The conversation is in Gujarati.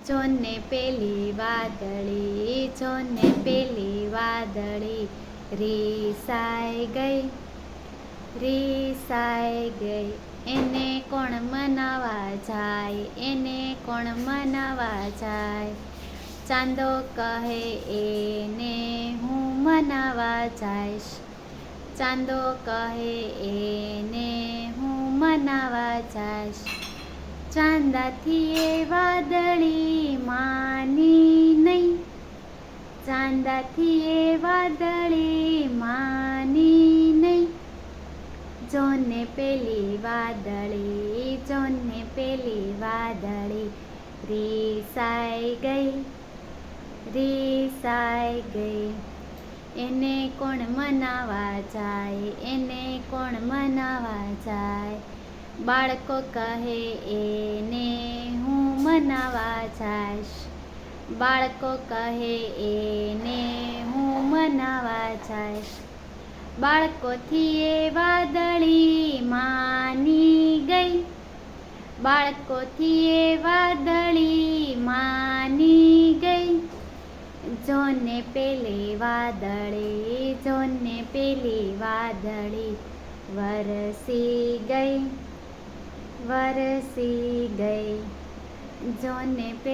જોને પેલી વાદળી, જોને પેલી વાદળી રીસાઈ ગઈ, રીસાઈ ગઈ. એને કોણ મનાવા જાય, એને કોણ મનાવા જાય. ચાંદો કહે એને હું મનાવા જઈશ, ચાંદો કહે એને હું મનાવા જઈશ. ચાંદાથી એ વાદળી માની નહીં, ચાંદાથી એ વાદળી માની નહીં. જોને પેલી વાદળી, જોને પેલી વાદળી રીસાઈ ગઈ, રીસાઈ ગઈ. એને કોણ મનાવા જાય, એને કોણ મનાવા જાય. બાળકો કહે એને હું મનાવા જઈશ, બાળકો કહે એને હું મનાવા જઈશ. બાળકોથી એ વાદળી માની ગઈ, બાળકોથી એ વાદળી માની ગઈ. જોને પેલી વાદળી, જોને પેલી વાદળી વરસી ગઈ, વરસી ગઈ. જોને પેલી